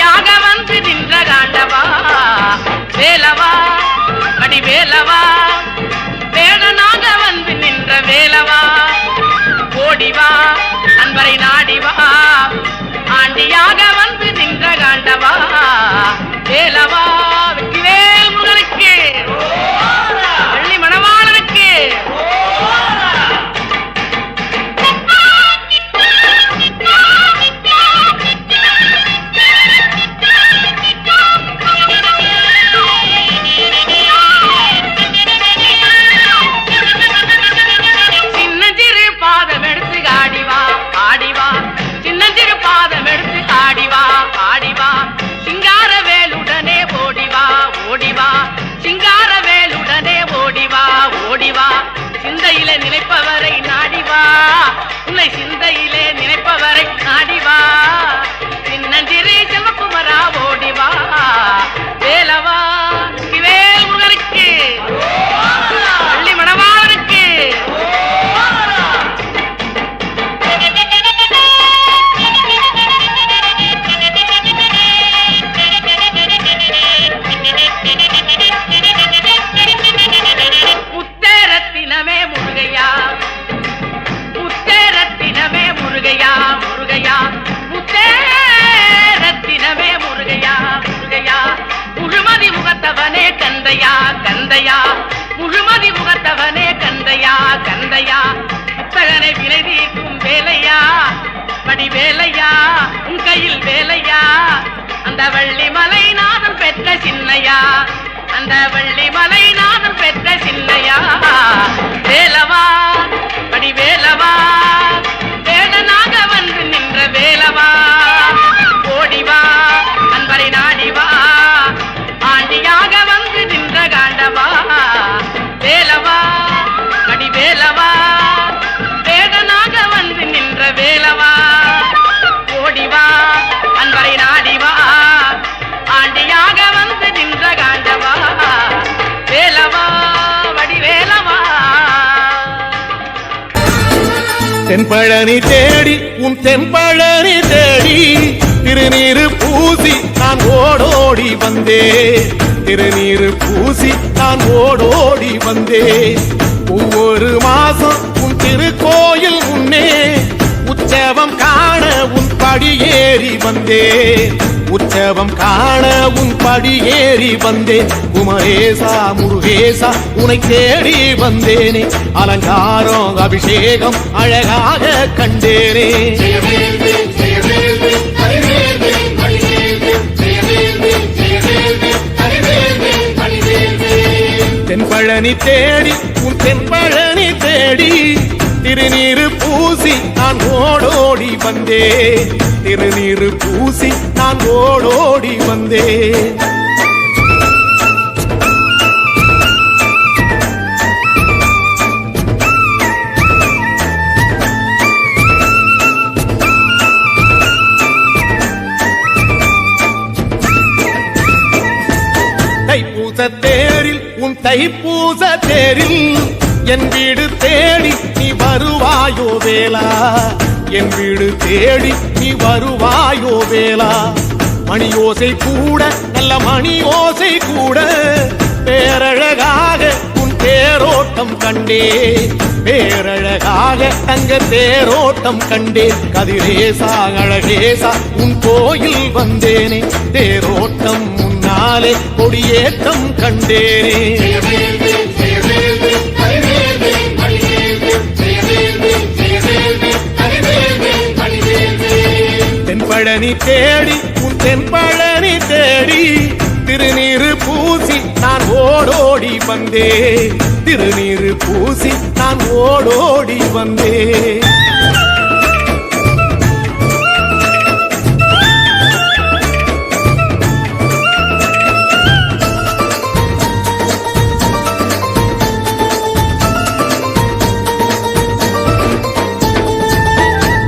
ஆண்டியாக வந்து நின்ற காண்டவா வேலவா வடிவேலவா வேடனாக வந்து நின்ற வேலவா ஓடிவா அன்பரை நாடிவா ஆண்டியாக வந்து நின்ற காண்டவா வேலவா வெற்றிவேல் முருகனுக்கு வெள்ளி மணவாளனுக்கு சிந்தையிலே நினைப்பவரை நாடிவா உன்னை சிந்தையிலே நினைப்பவரை நாடிவா சின்னஞ்சிறு செல்வகுமரா ஓடிவா வேலவா வேல் முருகனுக்கு வள்ளி மணவாளனுக்கு முத்தரத்தினமே முருகையா முத்தரத்தினமே முருகையா முருகையா முத்தரத்தினமே முருகையா முருகையா முழுமதி முகத்தவனே கந்தையா கந்தையா முழுமதி முகத்தவனே கந்தையா கந்தையா புத்தகனை விலை தீர்க்கும் வேலையா வடிவேலையா உன் கையில் வேலையா அந்த வள்ளிமலை நாதன் பெற்ற சின்னையா அந்த வள்ளிமலை நாதன் பெற்ற சின்னையா வேலவா வடிவேலவா வேடனாக வந்து நின்ற வேலவா ஓடிவா அன்பரை நாடிவா ஆண்டியாக வந்து நின்ற காண்டவா வேலவா வடிவேலவா வேடனாக வந்து நின்ற வேலவா ஓடிவா அன்பரை நாடிவா ஆண்டியாக வந்து நின்ற காண்டவா வேலவா வடிவேலவா தென்பழனி தேடி உன் தென்பழனி தேடி திருநீரு பூசி நான் ஓடோடி வந்தே திருநீரு பூசி நான் ஓடோடி வந்தே ஒவ்வொரு மாசம் உன் திருக்கோயில் முன்னே உற்சவம் காண உன் படியேறி வந்தே உற்சவம் காண உன் படியேறி வந்தேன் குமரேசா முருகேசா உனை தேடி வந்தேனே அலங்காரம் அபிஷேகம் அழகாக கண்டேனே தென்பழனி தேடி உன் தென்பழனி தேடி திருநீரு பூசி நான் ஓடோடி வந்தே திருநீரு பூசி நான் ஓடோடி வந்தே தைப்பூச தேரில் உன் தைப்பூச தேரில் என் வீடு தேடி நீ வருவாயோ வேலா என் வீடு தேடி நீ வருவாயோ வேலா மணியோசை கூட நல்ல மணியோசை கூட பேரழகாக உன் தேரோட்டம் கண்டே பேரழகாக தங்க தேரோட்டம் கண்டே கதிரேசா அழகேசா உன் கோயில் வந்தேனே தேரோட்டம் முன்னாலே கொடியேற்றம் கண்டேனே தென்பழனி தேடி உன் தென்பழனி தேடி திருநீரு பூசி நான் ஓடோடி வந்தே திருநீரு பூசி நான் ஓடோடி வந்தே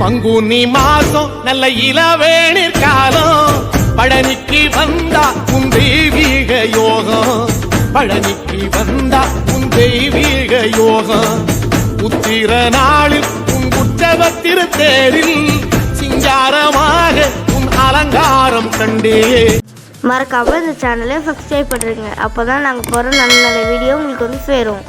பங்குனி மாசம் நல்ல இளவேணிற் காலம் பழனிக்கு வந்தா உன் தெய்வீக யோகம் பழனிக்கு வந்தா உன் தெய்வீக யோகம் உத்திர நாளில் உன் உற்சவ திருத்தேரில் சிங்காரமாக உன் அலங்காரம் கண்டே. மறக்காம இந்த சேனலை சப்ஸ்கிரைப் பண்ணுறேங்க. அப்போ தான் நாங்கள் போகிற நல்ல நல்ல வீடியோ உங்களுக்கு வந்து சேரும்.